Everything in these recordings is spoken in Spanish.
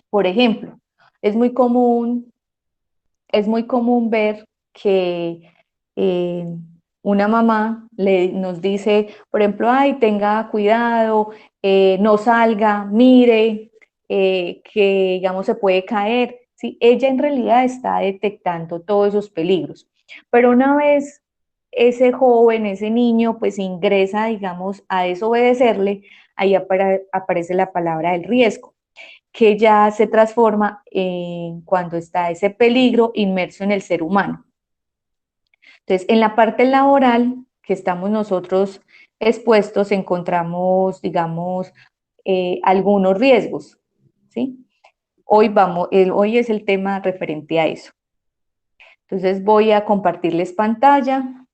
Por ejemplo, es muy común, es muy común ver que eh, una mamá nos dice, por ejemplo, ay, tenga cuidado, no salga, mire, que digamos se puede caer. ¿Sí? Ella en realidad está detectando todos esos peligros. Pero una vez ese joven, ese niño, pues ingresa, digamos, a desobedecerle, ahí aparece la palabra del riesgo, que ya se transforma en cuando está ese peligro inmerso en el ser humano. Entonces, en la parte laboral que estamos nosotros expuestos, encontramos, digamos, algunos riesgos, ¿sí? Hoy es el tema referente a eso. Entonces, voy a compartirles pantalla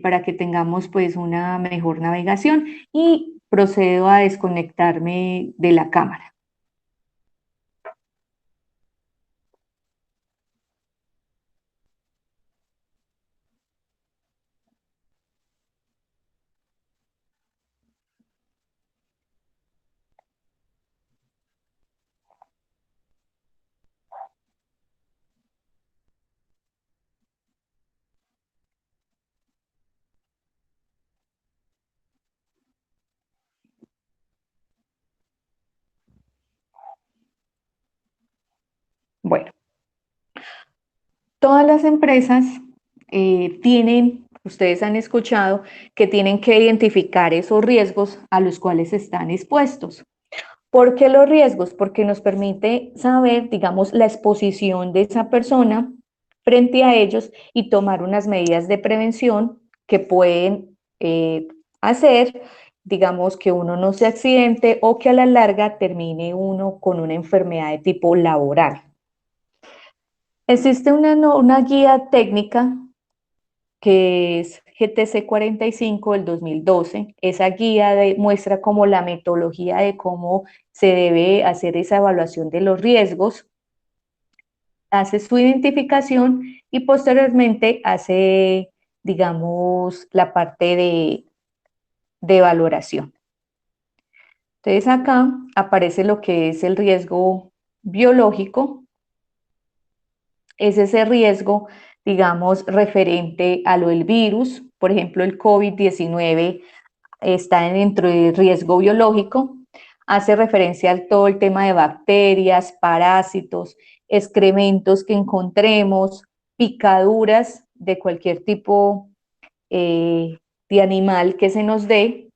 para que tengamos pues una mejor navegación y procedo a desconectarme de la cámara. Bueno, todas las empresas ustedes han escuchado que tienen que identificar esos riesgos a los cuales están expuestos. ¿Por qué los riesgos? Porque nos permite saber, digamos, la exposición de esa persona frente a ellos y tomar unas medidas de prevención que pueden hacer, digamos, que uno no se accidente o que a la larga termine uno con una enfermedad de tipo laboral. Existe una guía técnica que es GTC 45 del 2012. Esa guía muestra como la metodología de cómo se debe hacer esa evaluación de los riesgos, hace su identificación y posteriormente hace, digamos, la parte de valoración. Entonces acá aparece lo que es el riesgo biológico, es ese riesgo, digamos, referente a lo del virus, por ejemplo, el COVID-19 está dentro del riesgo biológico, hace referencia a todo el tema de bacterias, parásitos, excrementos que encontremos, picaduras de cualquier tipo de animal que se nos dé.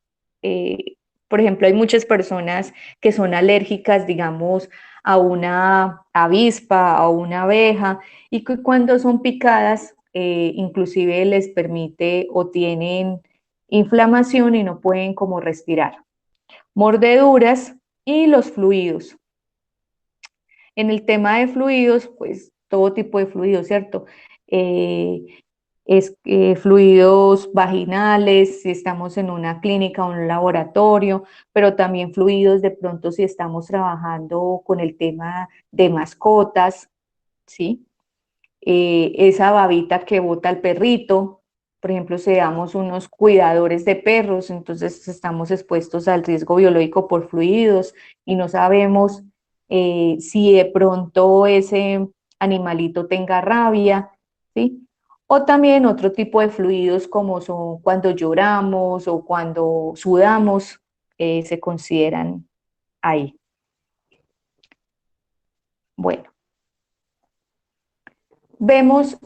Eh, por ejemplo, hay muchas personas que son alérgicas, digamos, a una avispa, a una abeja, y que cuando son picadas, inclusive les permite o tienen inflamación y no pueden como respirar. Mordeduras y los fluidos. En el tema de fluidos, pues todo tipo de fluidos, ¿cierto? Eh, Fluidos vaginales, si estamos en una clínica o un laboratorio, pero también fluidos de pronto si estamos trabajando con el tema de mascotas, ¿sí? Esa babita que bota el perrito, por ejemplo, seamos unos cuidadores de perros, entonces estamos expuestos al riesgo biológico por fluidos y no sabemos si de pronto ese animalito tenga rabia, ¿sí? O también otro tipo de fluidos como son cuando lloramos o cuando sudamos, se consideran ahí. Bueno, vemos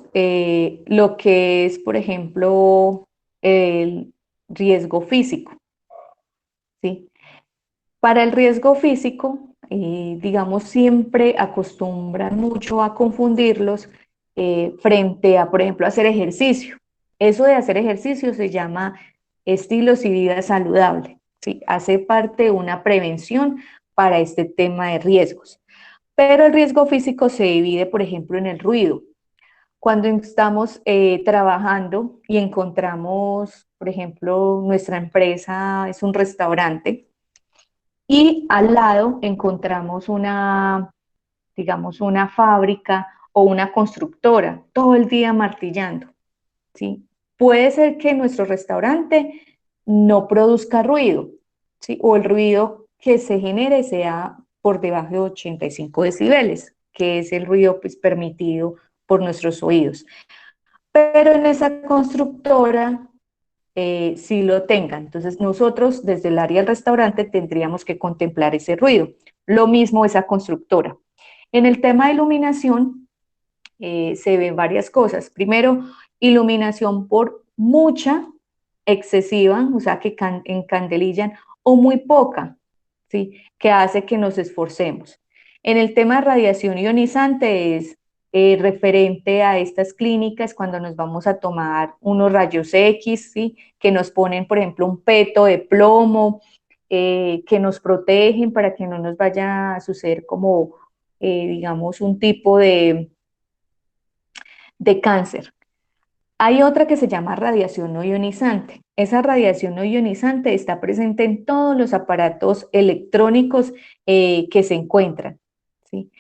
lo que es, por ejemplo, el riesgo físico, ¿sí? Para el riesgo físico, digamos, siempre acostumbran mucho a confundirlos frente a, por ejemplo, hacer ejercicio. Eso de hacer ejercicio se llama estilos y vida saludable, ¿sí? Hace parte de una prevención para este tema de riesgos. Pero el riesgo físico se divide, por ejemplo, en el ruido. Cuando estamos trabajando y encontramos, por ejemplo, nuestra empresa es un restaurante y al lado encontramos una, digamos, una fábrica o una constructora todo el día martillando, ¿sí? Puede ser que nuestro restaurante no produzca ruido, ¿sí? O el ruido que se genere sea por debajo de 85 decibeles, que es el ruido pues, permitido por nuestros oídos. Pero en esa constructora sí lo tengan. Entonces nosotros desde el área del restaurante tendríamos que contemplar ese ruido. Lo mismo esa constructora. En el tema de iluminación se ven varias cosas. Primero, iluminación por mucha, excesiva, o sea, que encandelillan, o muy poca, ¿sí? Que hace que nos esforcemos. En el tema de radiación ionizante es referente a estas clínicas cuando nos vamos a tomar unos rayos X, ¿sí? Que nos ponen, por ejemplo, un peto de plomo, que nos protegen para que no nos vaya a suceder como, digamos, un tipo de cáncer. Hay otra que se llama radiación no ionizante. Esa radiación no ionizante está presente en todos los aparatos electrónicos que se encuentran, ¿sí?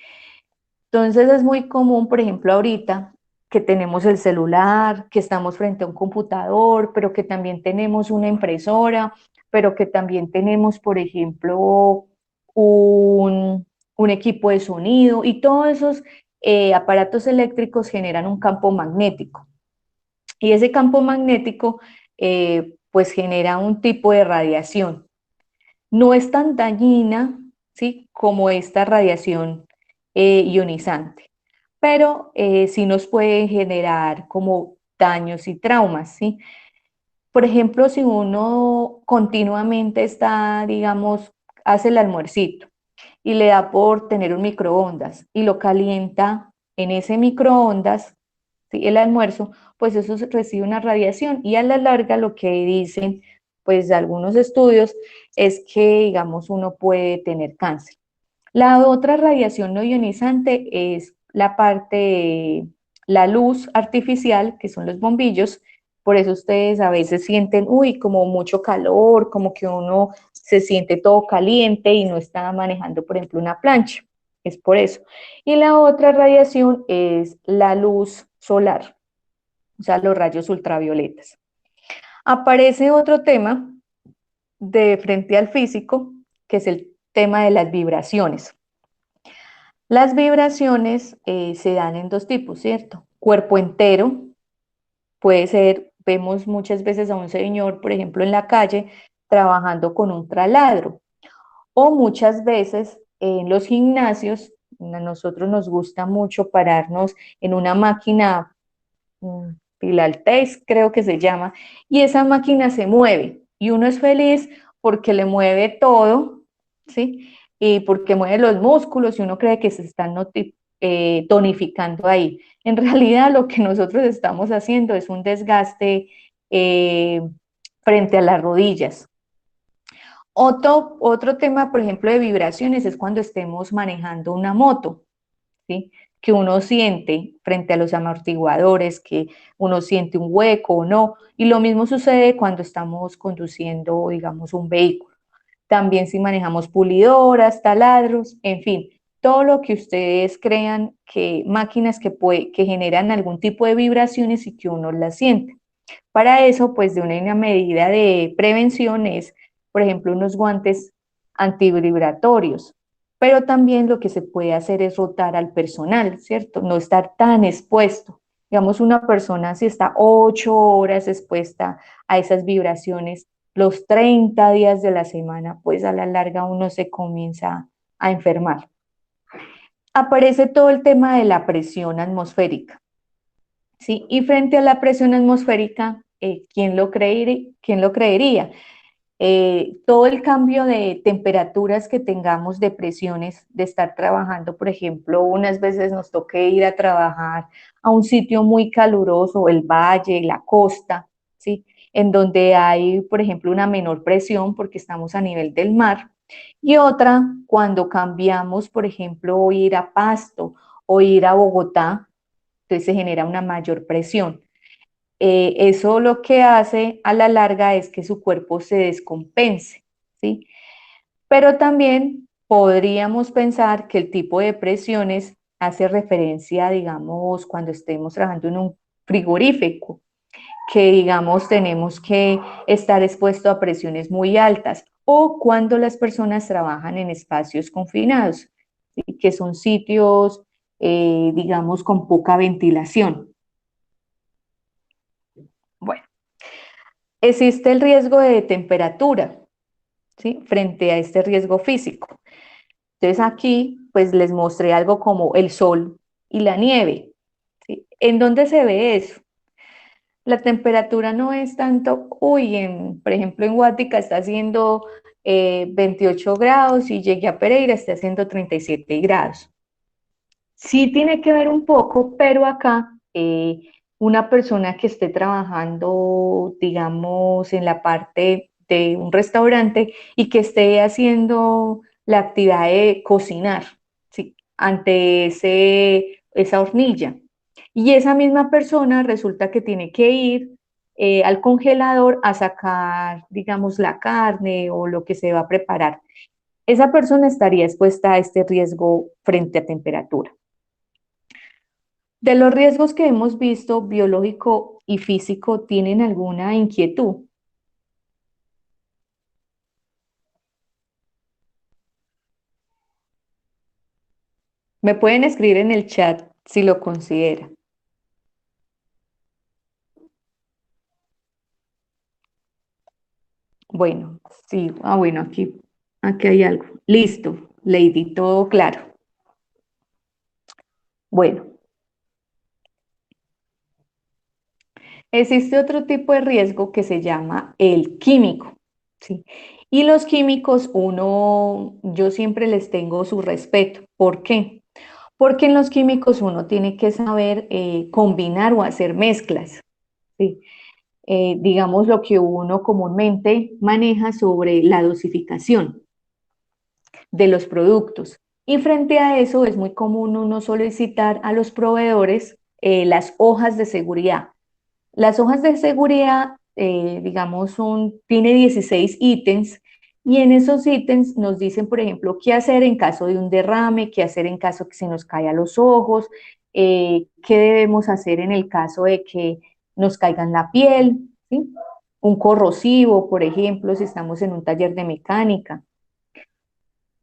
Entonces es muy común, por ejemplo, ahorita que tenemos el celular, que estamos frente a un computador, pero que también tenemos una impresora, pero que también tenemos, por ejemplo, un equipo de sonido y todos esos aparatos eléctricos generan un campo magnético. Y ese campo magnético pues genera un tipo de radiación. No es tan dañina, ¿sí? Como esta radiación ionizante, pero sí nos puede generar como daños y traumas, ¿sí? Por ejemplo, si uno continuamente está, digamos, hace el almuercito y le da por tener un microondas y lo calienta en ese microondas, ¿sí? El almuerzo, pues eso recibe una radiación y a la larga lo que dicen, pues algunos estudios, es que, digamos, uno puede tener cáncer. La otra radiación no ionizante es la parte, la luz artificial, que son los bombillos. Por eso ustedes a veces sienten, uy, como mucho calor, como que uno se siente todo caliente y no está manejando, por ejemplo, una plancha. Es por eso. Y la otra radiación es la luz solar, o sea, los rayos ultravioletas. Aparece otro tema de frente al físico, que es el tema de las vibraciones. Las vibraciones se dan en dos tipos, ¿cierto? Cuerpo entero, puede ser, vemos muchas veces a un señor, por ejemplo, en la calle, trabajando con un taladro, o muchas veces en los gimnasios, a nosotros nos gusta mucho pararnos en una máquina, Pilates creo que se llama, y esa máquina se mueve, y uno es feliz porque le mueve todo, ¿sí? Y porque mueve los músculos y uno cree que se están tonificando ahí. En realidad lo que nosotros estamos haciendo es un desgaste eh, frente a las rodillas. Otro tema, por ejemplo, de vibraciones es cuando estemos manejando una moto, ¿sí? Que uno siente frente a los amortiguadores, que uno siente un hueco o no. Y lo mismo sucede cuando estamos conduciendo, digamos, un vehículo. También si manejamos pulidoras, taladros, en fin, todo lo que ustedes crean que máquinas que generan algún tipo de vibraciones y que uno las siente. Para eso, pues de una medida de prevención es, por ejemplo, unos guantes antivibratorios, pero también lo que se puede hacer es rotar al personal, ¿cierto? No estar tan expuesto. Digamos, una persona si está 8 horas expuesta a esas vibraciones, los 30 días de la semana, pues a la larga uno se comienza a enfermar. Aparece todo el tema de la presión atmosférica. ¿Sí? Y frente a la presión atmosférica, ¿quién lo creería? Todo el cambio de temperaturas que tengamos, de presiones, de estar trabajando, por ejemplo, unas veces nos toque ir a trabajar a un sitio muy caluroso, el valle, la costa, ¿sí? En donde hay, por ejemplo, una menor presión porque estamos a nivel del mar. Y otra, cuando cambiamos, por ejemplo, ir a Pasto o ir a Bogotá, entonces se genera una mayor presión. Eso lo que hace a la larga es que su cuerpo se descompense, ¿sí? Pero también podríamos pensar que el tipo de presiones hace referencia, digamos, cuando estemos trabajando en un frigorífico, que digamos tenemos que estar expuesto a presiones muy altas o cuando las personas trabajan en espacios confinados, ¿sí? Que son sitios, digamos, con poca ventilación. Bueno, existe el riesgo de temperatura, ¿sí? Frente a este riesgo físico. Entonces aquí, pues les mostré algo como el sol y la nieve, ¿sí? ¿En dónde se ve eso? La temperatura no es tanto, uy, por ejemplo, en Guática está haciendo 28 grados y llegué a Pereira está haciendo 37 grados. Sí tiene que ver un poco, pero acá una persona que esté trabajando, digamos, en la parte de un restaurante y que esté haciendo la actividad de cocinar, ¿sí? Ante esa hornilla. Y esa misma persona resulta que tiene que ir al congelador a sacar, digamos, la carne o lo que se va a preparar. Esa persona estaría expuesta a este riesgo frente a temperatura. De los riesgos que hemos visto, biológico y físico, ¿tienen alguna inquietud? Me pueden escribir en el chat si lo considera. Bueno, sí, bueno, aquí hay algo. Listo, Lady, todo claro. Bueno, existe otro tipo de riesgo que se llama el químico, ¿sí? Y los químicos, yo siempre les tengo su respeto. ¿Por qué? Porque en los químicos uno tiene que saber combinar o hacer mezclas, ¿sí? Digamos lo que uno comúnmente maneja sobre la dosificación de los productos. Y frente a eso es muy común uno solicitar a los proveedores las hojas de seguridad. Las hojas de seguridad, digamos, tiene 16 ítems y en esos ítems nos dicen, por ejemplo, qué hacer en caso de un derrame, qué hacer en caso que se nos caiga los ojos, qué debemos hacer en el caso de que nos caiga en la piel, ¿sí? Un corrosivo, por ejemplo, si estamos en un taller de mecánica.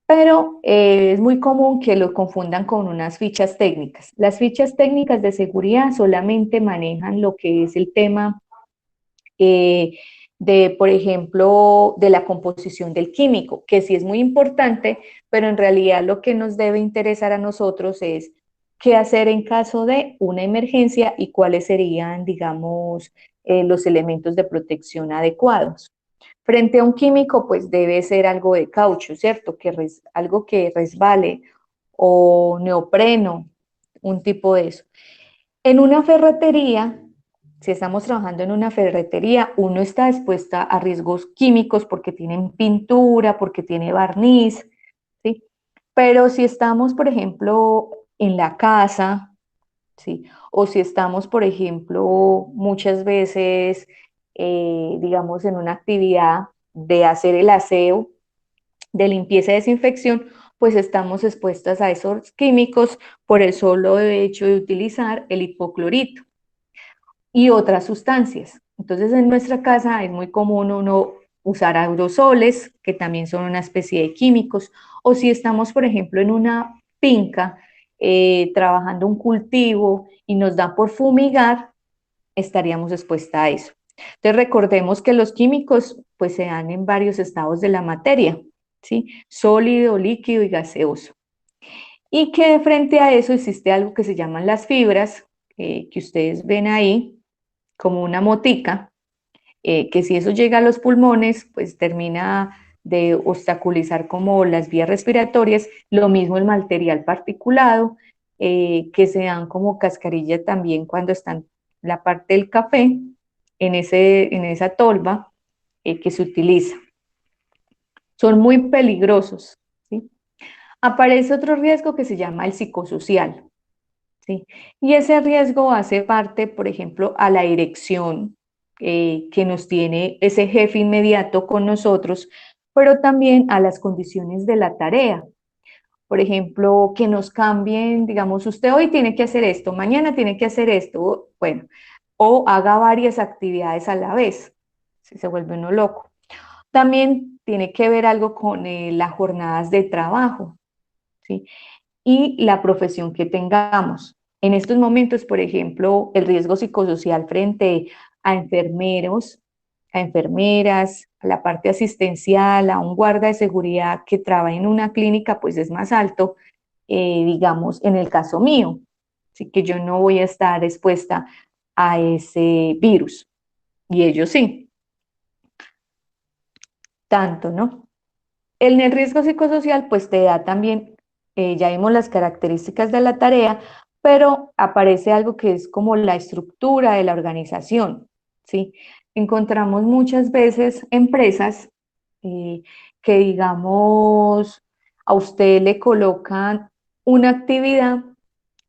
Pero es muy común que lo confundan con unas fichas técnicas. Las fichas técnicas de seguridad solamente manejan lo que es el tema eh, por ejemplo, de la composición del químico, que sí es muy importante, pero en realidad lo que nos debe interesar a nosotros es qué hacer en caso de una emergencia y cuáles serían, digamos, los elementos de protección adecuados. Frente a un químico, pues debe ser algo de caucho, ¿cierto? Algo que resbale o neopreno, un tipo de eso. En una ferretería, si estamos trabajando en una ferretería, uno está expuesta a riesgos químicos porque tienen pintura, porque tiene barniz, ¿sí? Pero si estamos, por ejemplo, en la casa, ¿sí? O si estamos, por ejemplo, muchas veces, digamos, en una actividad de hacer el aseo, de limpieza y desinfección, pues estamos expuestas a esos químicos por el solo hecho de utilizar el hipoclorito y otras sustancias. Entonces, en nuestra casa es muy común uno usar aerosoles, que también son una especie de químicos, o si estamos, por ejemplo, en una finca trabajando un cultivo y nos da por fumigar, estaríamos expuesta a eso. Entonces, recordemos que los químicos pues se dan en varios estados de la materia, ¿sí? Sólido, líquido y gaseoso. Y que frente a eso existe algo que se llaman las fibras, que ustedes ven ahí, como una motica, que si eso llega a los pulmones, pues termina de obstaculizar como las vías respiratorias, lo mismo el material particulado, que se dan como cascarilla también cuando están la parte del café en esa tolva que se utiliza. Son muy peligrosos, ¿sí? Aparece otro riesgo que se llama el psicosocial, ¿sí? Y ese riesgo hace parte, por ejemplo, a la dirección que nos tiene ese jefe inmediato con nosotros, pero también a las condiciones de la tarea. Por ejemplo, que nos cambien, digamos, usted hoy tiene que hacer esto, mañana tiene que hacer esto, bueno, o haga varias actividades a la vez, si se vuelve uno loco. También tiene que ver algo con las jornadas de trabajo, ¿sí? Y la profesión que tengamos. En estos momentos, por ejemplo, el riesgo psicosocial frente a enfermeros, a enfermeras, a la parte asistencial, a un guarda de seguridad que trabaja en una clínica, pues es más alto, digamos, en el caso mío. Así que yo no voy a estar expuesta a ese virus y ellos sí, tanto, ¿no? En el riesgo psicosocial, pues te da también, ya vimos las características de la tarea, pero aparece algo que es como la estructura de la organización, ¿sí? Encontramos muchas veces empresas que, digamos, a usted le colocan una actividad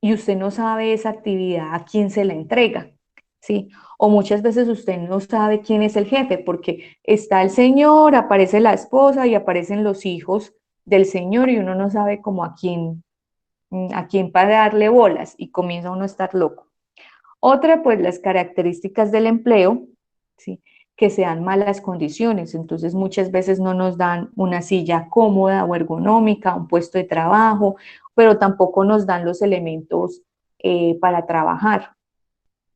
y usted no sabe esa actividad a quién se la entrega, ¿sí? O muchas veces usted no sabe quién es el jefe, porque está el señor, aparece la esposa y aparecen los hijos del señor y uno no sabe cómo a quién para darle bolas y comienza uno a estar loco. Otra, pues las características del empleo, ¿sí? Que sean malas condiciones, entonces muchas veces no nos dan una silla cómoda o ergonómica, un puesto de trabajo, pero tampoco nos dan los elementos para trabajar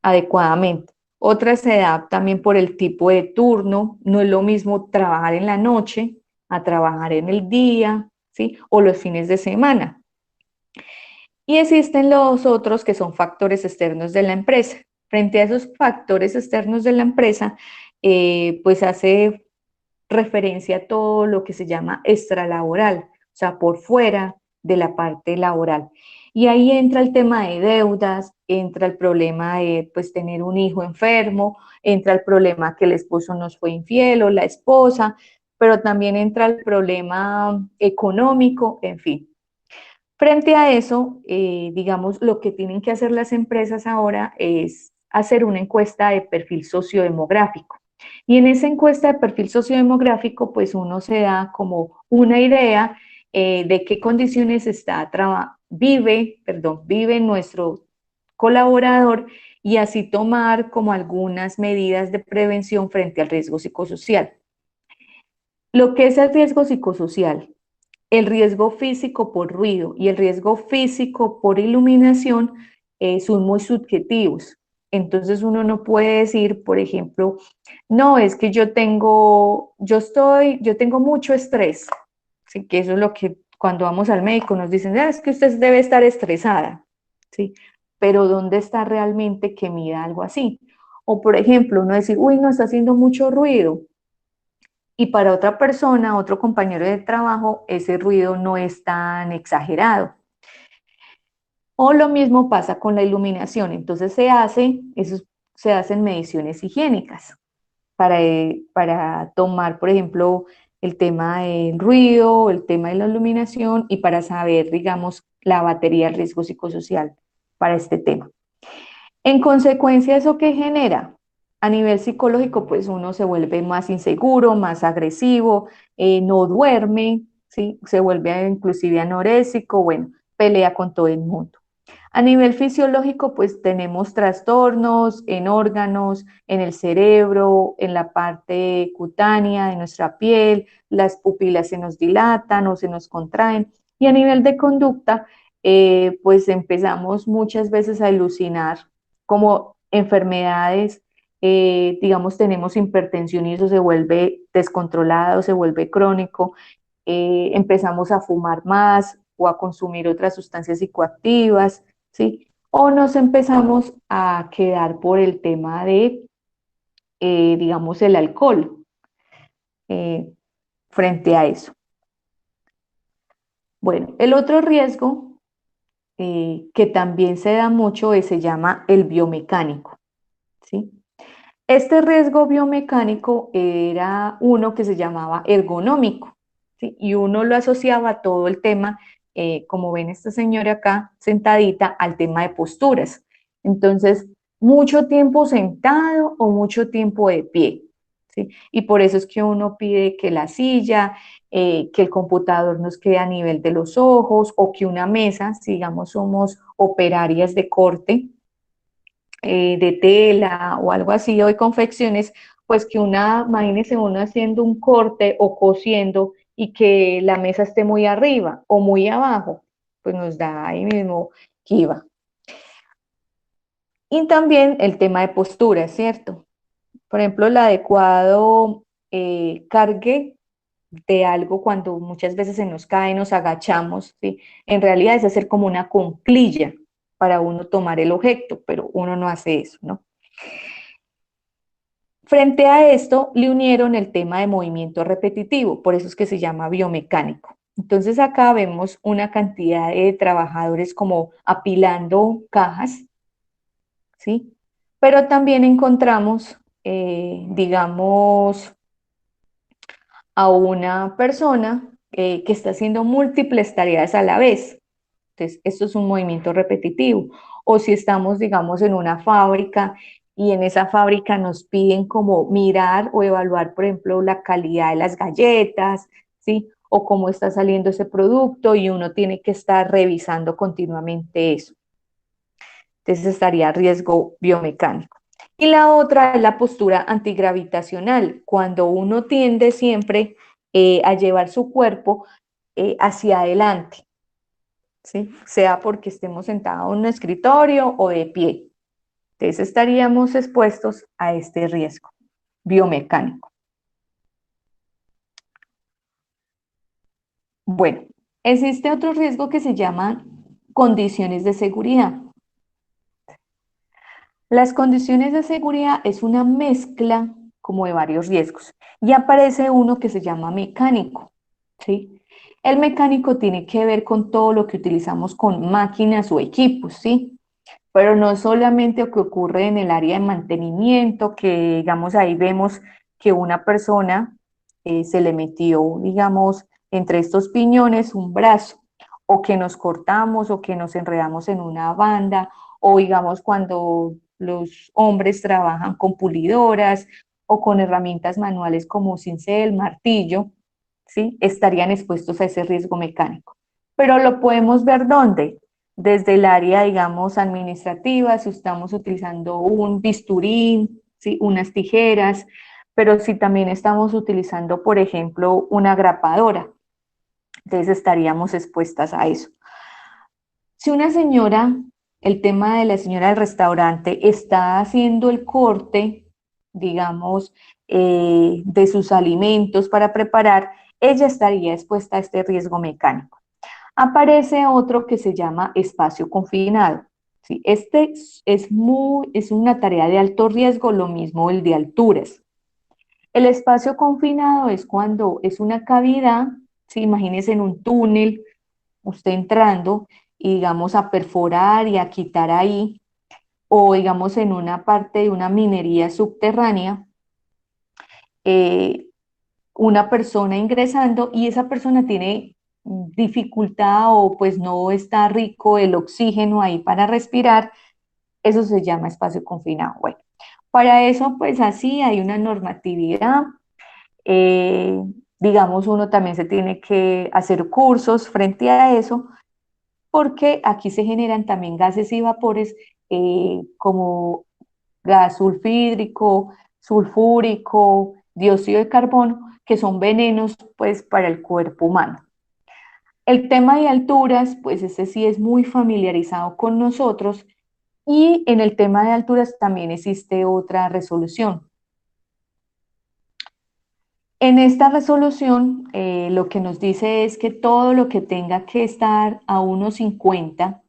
adecuadamente. Otra se da también por el tipo de turno, no es lo mismo trabajar en la noche a trabajar en el día, ¿sí? O los fines de semana. Y existen los otros que son factores externos de la empresa. Frente a esos factores externos de la empresa, pues hace referencia a todo lo que se llama extralaboral, o sea, por fuera de la parte laboral. Y ahí entra el tema de deudas, entra el problema de pues tener un hijo enfermo, entra el problema que el esposo nos fue infiel o la esposa, pero también entra el problema económico, en fin. Frente a eso, digamos, lo que tienen que hacer las empresas ahora es hacer una encuesta de perfil sociodemográfico. Y en esa encuesta de perfil sociodemográfico, pues uno se da como una idea de qué condiciones vive nuestro colaborador y así tomar como algunas medidas de prevención frente al riesgo psicosocial. Lo que es el riesgo psicosocial, el riesgo físico por ruido y el riesgo físico por iluminación son muy subjetivos. Entonces uno no puede decir, por ejemplo, no, es que yo tengo mucho estrés. Así que eso es lo que cuando vamos al médico nos dicen, es que usted debe estar estresada, ¿sí? Pero ¿dónde está realmente que mida algo así? O por ejemplo, uno decir, uy, no está haciendo mucho ruido, y para otra persona, otro compañero de trabajo, ese ruido no es tan exagerado. O lo mismo pasa con la iluminación. Entonces se hacen mediciones higiénicas para tomar, por ejemplo, el tema del ruido, el tema de la iluminación y para saber, digamos, la batería de riesgo psicosocial para este tema. En consecuencia, ¿eso qué genera? A nivel psicológico, pues uno se vuelve más inseguro, más agresivo, no duerme, ¿sí? Se vuelve inclusive anorésico, bueno, pelea con todo el mundo. A nivel fisiológico, pues tenemos trastornos en órganos, en el cerebro, en la parte cutánea de nuestra piel, las pupilas se nos dilatan o se nos contraen. Y a nivel de conducta, pues empezamos muchas veces a alucinar como enfermedades, digamos, tenemos hipertensión y eso se vuelve descontrolado, se vuelve crónico, empezamos a fumar más o a consumir otras sustancias psicoactivas, ¿sí? O nos empezamos a quedar por el tema de, digamos, el alcohol eh, frente a eso. Bueno, el otro riesgo que también se da mucho se llama el biomecánico, ¿sí? Este riesgo biomecánico era uno que se llamaba ergonómico, ¿sí? Y uno lo asociaba a todo el tema, como ven esta señora acá sentadita, al tema de posturas. Entonces, mucho tiempo sentado o mucho tiempo de pie, ¿sí? Y por eso es que uno pide que la silla, que el computador nos quede a nivel de los ojos o que una mesa, digamos, somos operarias de corte, de tela o algo así, o de confecciones, pues que imagínese uno haciendo un corte o cosiendo y que la mesa esté muy arriba o muy abajo, pues nos da ahí mismo kiva. Y también el tema de postura, ¿cierto? Por ejemplo, el adecuado cargue de algo cuando muchas veces se nos cae, nos agachamos, ¿sí? En realidad es hacer como una cuclilla para uno tomar el objeto, pero uno no hace eso, ¿no? Frente a esto, le unieron el tema de movimiento repetitivo, por eso es que se llama biomecánico. Entonces acá vemos una cantidad de trabajadores como apilando cajas, ¿sí? Pero también encontramos, digamos, a una persona que está haciendo múltiples tareas a la vez. Entonces, esto es un movimiento repetitivo. O si estamos, digamos, en una fábrica y en esa fábrica nos piden como mirar o evaluar, por ejemplo, la calidad de las galletas, ¿sí? O cómo está saliendo ese producto y uno tiene que estar revisando continuamente eso. Entonces estaría a riesgo biomecánico. Y la otra es la postura antigravitacional, cuando uno tiende siempre a llevar su cuerpo hacia adelante, ¿sí? Sea porque estemos sentados en un escritorio o de pie. Entonces estaríamos expuestos a este riesgo biomecánico. Bueno, existe otro riesgo que se llama condiciones de seguridad. Las condiciones de seguridad es una mezcla como de varios riesgos y aparece uno que se llama mecánico, ¿sí? El mecánico tiene que ver con todo lo que utilizamos con máquinas o equipos, ¿sí? Pero no solamente lo que ocurre en el área de mantenimiento, que digamos ahí vemos que una persona se le metió, digamos, entre estos piñones un brazo, o que nos cortamos, o que nos enredamos en una banda, o digamos cuando los hombres trabajan con pulidoras o con herramientas manuales como cincel, martillo, ¿sí? Estarían expuestos a ese riesgo mecánico. Pero lo podemos ver ¿dónde? Desde el área, digamos, administrativa, si estamos utilizando un bisturí, ¿sí? Unas tijeras, pero si también estamos utilizando, por ejemplo, una grapadora, entonces estaríamos expuestas a eso. Si una señora, el tema de la señora del restaurante, está haciendo el corte, digamos, de sus alimentos para preparar, ella estaría expuesta a este riesgo mecánico. Aparece otro que se llama espacio confinado. ¿Sí? Este es una tarea de alto riesgo, lo mismo el de alturas. El espacio confinado es cuando es una cavidad, ¿sí? Imagínense en un túnel, usted entrando y digamos a perforar y a quitar ahí, o digamos en una parte de una minería subterránea, eh, una persona ingresando y esa persona tiene dificultad o pues no está rico el oxígeno ahí para respirar, eso se llama espacio confinado. Bueno, para eso pues así hay una normatividad, eh, digamos uno también se tiene que hacer cursos frente a eso, porque aquí se generan también gases y vapores como gas sulfídrico, sulfúrico, dióxido de carbono, que son venenos pues para el cuerpo humano. El tema de alturas, pues ese sí es muy familiarizado con nosotros y en el tema de alturas también existe otra resolución. En esta resolución lo que nos dice es que todo lo que tenga que estar a 1,50,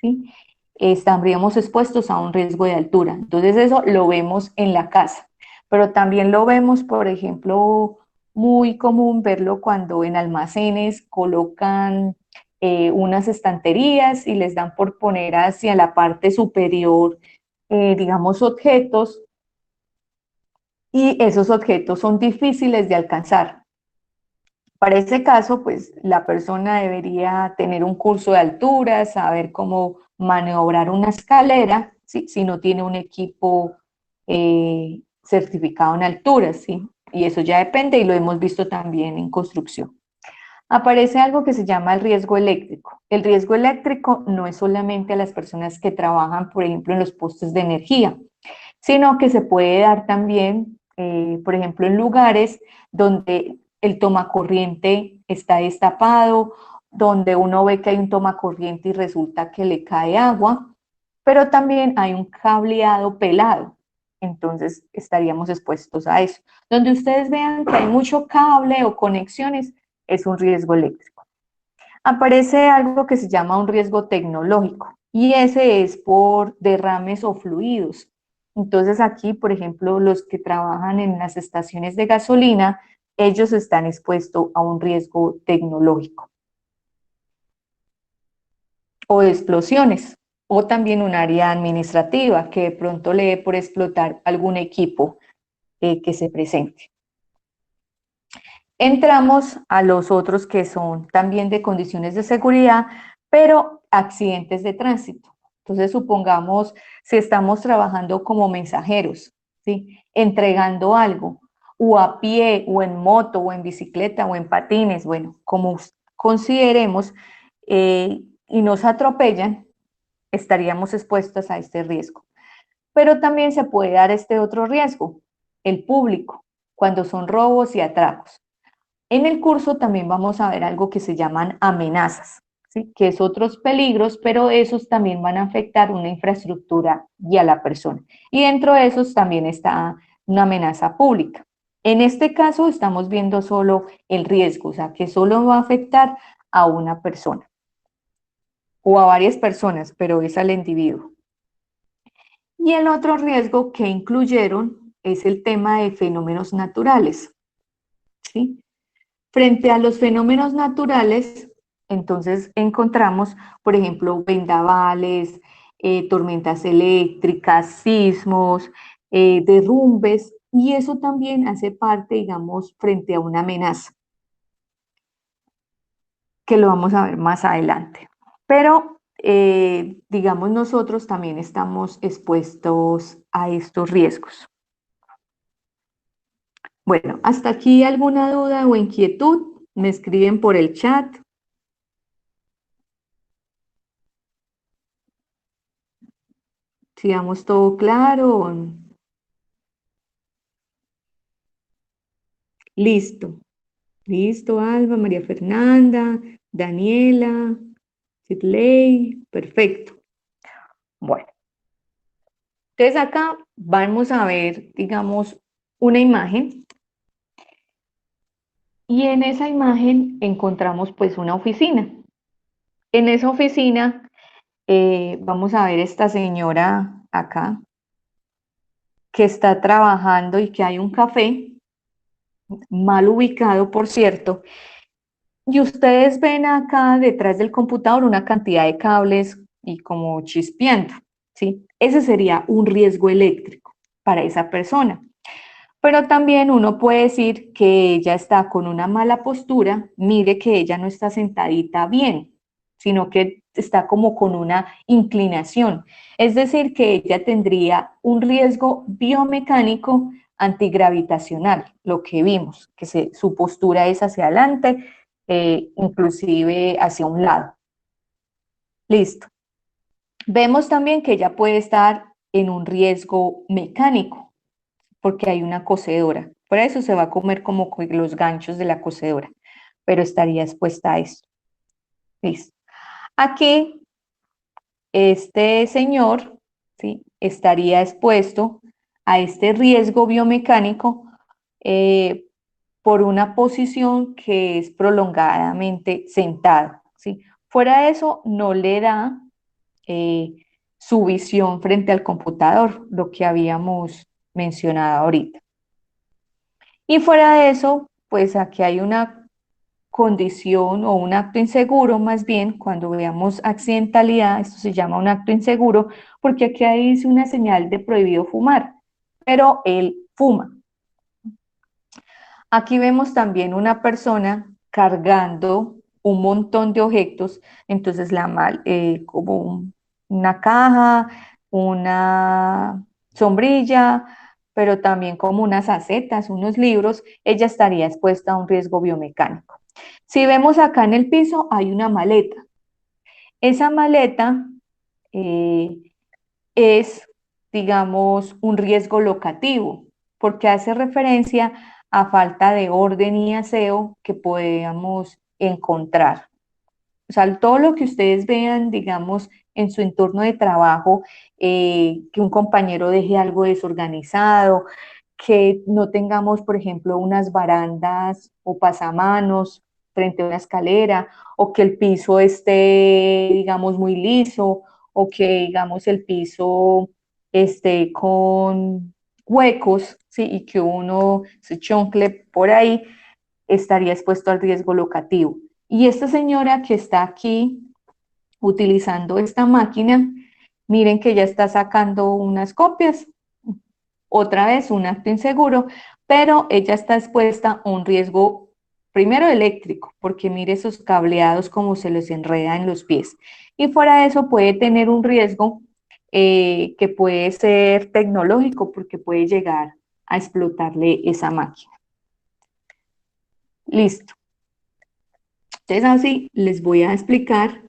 ¿sí? Estaríamos expuestos a un riesgo de altura. Entonces eso lo vemos en la casa, pero también lo vemos, por ejemplo, muy común verlo cuando en almacenes colocan unas estanterías y les dan por poner hacia la parte superior, digamos, objetos, y esos objetos son difíciles de alcanzar. Para ese caso, pues la persona debería tener un curso de altura, saber cómo maniobrar una escalera, ¿sí? Si no tiene un equipo certificado en alturas, ¿sí? Y eso ya depende y lo hemos visto también en construcción. Aparece algo que se llama el riesgo eléctrico. El riesgo eléctrico no es solamente a las personas que trabajan, por ejemplo, en los postes de energía, sino que se puede dar también por ejemplo, en lugares donde el tomacorriente está destapado, donde uno ve que hay un tomacorriente y resulta que le cae agua, pero también hay un cableado pelado, entonces estaríamos expuestos a eso. Donde ustedes vean que hay mucho cable o conexiones, es un riesgo eléctrico. Aparece algo que se llama un riesgo tecnológico y ese es por derrames o fluidos. Entonces aquí, por ejemplo, los que trabajan en las estaciones de gasolina, ellos están expuestos a un riesgo tecnológico o de explosiones, o también un área administrativa que de pronto le dé por explotar algún equipo que se presente. Entramos a los otros que son también de condiciones de seguridad, pero accidentes de tránsito. Entonces, supongamos si estamos trabajando como mensajeros, ¿sí? Entregando algo, o a pie, o en moto, o en bicicleta, o en patines, bueno, como consideremos, y nos atropellan, estaríamos expuestos a este riesgo. Pero también se puede dar este otro riesgo, el público, cuando son robos y atracos. En el curso también vamos a ver algo que se llaman amenazas, ¿sí? Que es otros peligros, pero esos también van a afectar una infraestructura y a la persona. Y dentro de esos también está una amenaza pública. En este caso estamos viendo solo el riesgo, o sea, que solo va a afectar a una persona o a varias personas, pero es al individuo. Y el otro riesgo que incluyeron es el tema de fenómenos naturales, ¿sí? Frente a los fenómenos naturales, entonces encontramos, por ejemplo, vendavales, tormentas eléctricas, sismos, derrumbes, y eso también hace parte, digamos, frente a una amenaza, que lo vamos a ver más adelante. Pero, digamos, nosotros también estamos expuestos a estos riesgos. Bueno, hasta aquí alguna duda o inquietud, me escriben por el chat. Si damos todo claro, listo. Listo, Alba, María Fernanda, Daniela, Sidley, perfecto. Bueno, entonces acá vamos a ver, digamos, una imagen y en esa imagen encontramos pues una oficina. En esa oficina vamos a ver esta señora acá que está trabajando y que hay un café mal ubicado, por cierto. Y ustedes ven acá detrás del computador una cantidad de cables y como chispeando, ¿sí? Ese sería un riesgo eléctrico para esa persona. Pero también uno puede decir que ella está con una mala postura, mire que ella no está sentadita bien, sino que está como con una inclinación. Es decir, que ella tendría un riesgo biomecánico antigravitacional, lo que vimos, que su postura es hacia adelante, inclusive hacia un lado. Listo. Vemos también que ella puede estar en un riesgo mecánico, porque hay una cocedora. Por eso se va a comer como con los ganchos de la cocedora, pero estaría expuesta a esto. Listo. Aquí, este señor, ¿sí? Estaría expuesto a este riesgo biomecánico eh, por una posición que es prolongadamente sentado, ¿sí? Fuera de eso, no le da eh, su visión frente al computador, lo que habíamos mencionado ahorita. Y fuera de eso, pues aquí hay una condición o un acto inseguro, más bien, cuando veamos accidentalidad, esto se llama un acto inseguro, porque aquí dice una señal de prohibido fumar, pero él fuma. Aquí vemos también una persona cargando un montón de objetos, entonces como una caja, una sombrilla, pero también como unas acetas, unos libros, ella estaría expuesta a un riesgo biomecánico. Si vemos acá en el piso hay una maleta. Esa maleta eh, es, digamos, un riesgo locativo. porque hace referencia a falta de orden y aseo que podamos encontrar. O sea, todo lo que ustedes vean, digamos, en su entorno de trabajo, que un compañero deje algo desorganizado, que no tengamos, por ejemplo, unas barandas o pasamanos frente a una escalera, o que el piso esté, digamos, muy liso, o que, digamos, el piso esté con huecos, ¿sí? Y que uno se choncle por ahí, estaría expuesto al riesgo locativo. Y esta señora que está aquí utilizando esta máquina, miren que ya está sacando unas copias, otra vez un acto inseguro, pero ella está expuesta a un riesgo, primero eléctrico, porque mire esos cableados como se les enreda en los pies. Y fuera de eso puede tener un riesgo que puede ser tecnológico, porque puede llegar a explotarle esa máquina. Listo. Entonces así les voy a explicar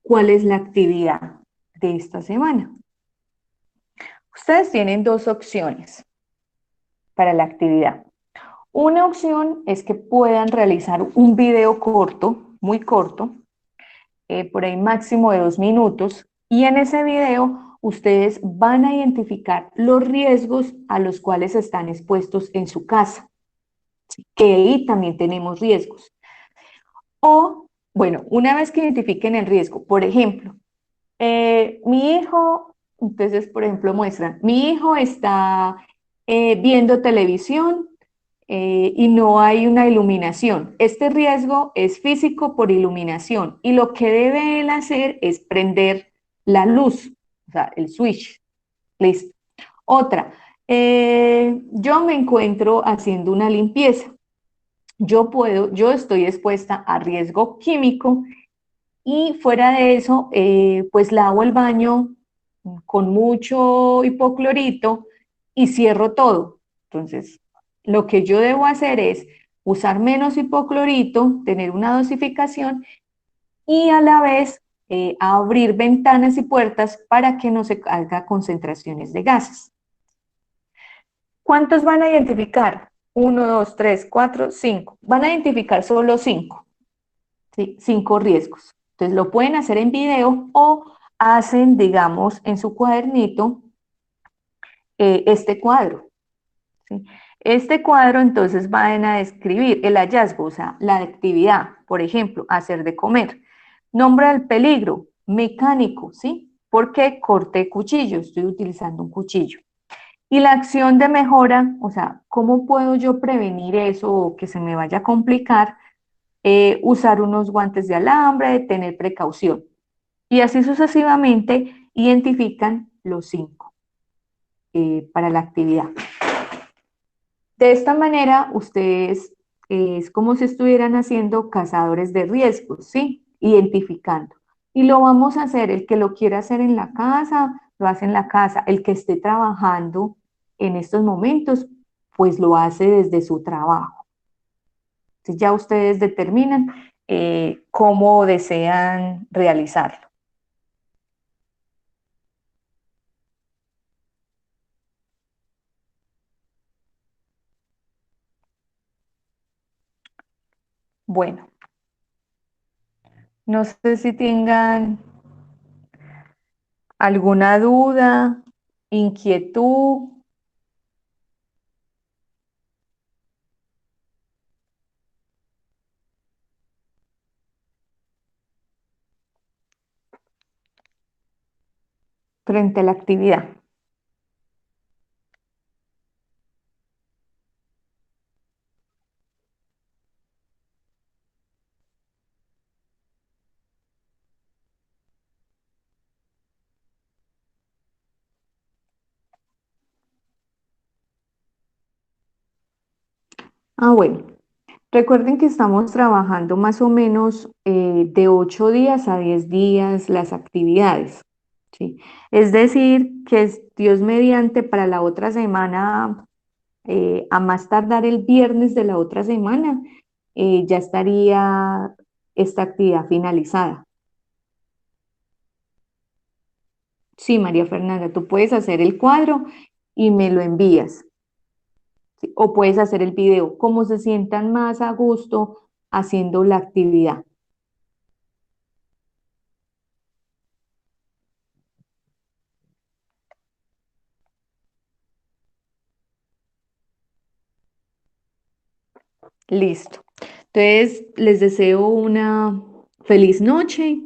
cuál es la actividad de esta semana. Ustedes tienen dos opciones para la actividad. Una opción es que puedan realizar un video corto, muy corto, por ahí máximo de 2 minutos, y en ese video ustedes van a identificar los riesgos a los cuales están expuestos en su casa, que ahí también tenemos riesgos. O, bueno, una vez que identifiquen el riesgo, por ejemplo, mi hijo, entonces, por ejemplo, muestran, mi hijo está viendo televisión y no hay una iluminación. Este riesgo es físico por iluminación y lo que debe él hacer es prender la luz, o sea, el switch. Listo. Otra, yo me encuentro haciendo una limpieza. Yo estoy expuesta a riesgo químico y fuera de eso, pues lavo el baño con mucho hipoclorito y cierro todo. Entonces, lo que yo debo hacer es usar menos hipoclorito, tener una dosificación y a la vez abrir ventanas y puertas para que no se haga concentraciones de gases. ¿Cuántos van a identificar? 1, 2, 3, 4, 5. Van a identificar solo 5. ¿Sí? 5 riesgos. Entonces lo pueden hacer en video o hacen, digamos, en su cuadernito este cuadro. ¿Sí? Este cuadro entonces van a describir el hallazgo, o sea, la actividad, por ejemplo, hacer de comer. Nombre del peligro, mecánico, ¿sí? Porque corté cuchillo, estoy utilizando un cuchillo. Y la acción de mejora, o sea, ¿cómo puedo yo prevenir eso o que se me vaya a complicar? Usar unos guantes de alambre, tener precaución. Y así sucesivamente identifican los 5 para la actividad. De esta manera, ustedes es como si estuvieran haciendo cazadores de riesgos, ¿sí? Identificando. Y lo vamos a hacer, el que lo quiera hacer en la casa, lo hace en la casa. El que esté trabajando en estos momentos, pues lo hace desde su trabajo. Entonces ya ustedes determinan cómo desean realizarlo. Bueno, no sé si tengan alguna duda, inquietud. Frente a la actividad. Bueno, recuerden que estamos trabajando más o menos de 8 días a 10 días las actividades, ¿sí? Es decir, que Dios mediante para la otra semana, a más tardar el viernes de la otra semana, ya estaría esta actividad finalizada. Sí, María Fernanda, tú puedes hacer el cuadro y me lo envías. ¿Sí? O puedes hacer el video, como se sientan más a gusto haciendo la actividad. Listo. Entonces, les deseo una feliz noche.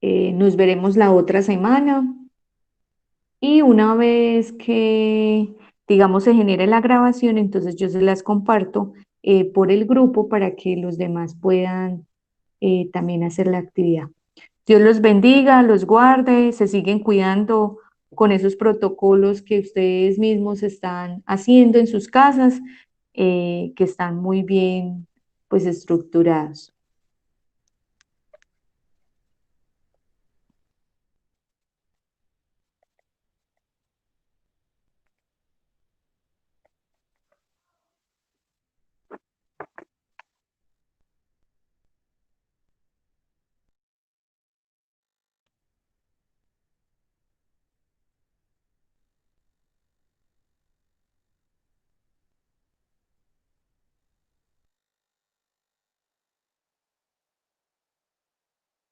Nos veremos la otra semana. Y una vez que, digamos, se genere la grabación, entonces yo se las comparto por el grupo para que los demás puedan también hacer la actividad. Dios los bendiga, los guarde, se siguen cuidando con esos protocolos que ustedes mismos están haciendo en sus casas, que están muy bien, pues, estructurados.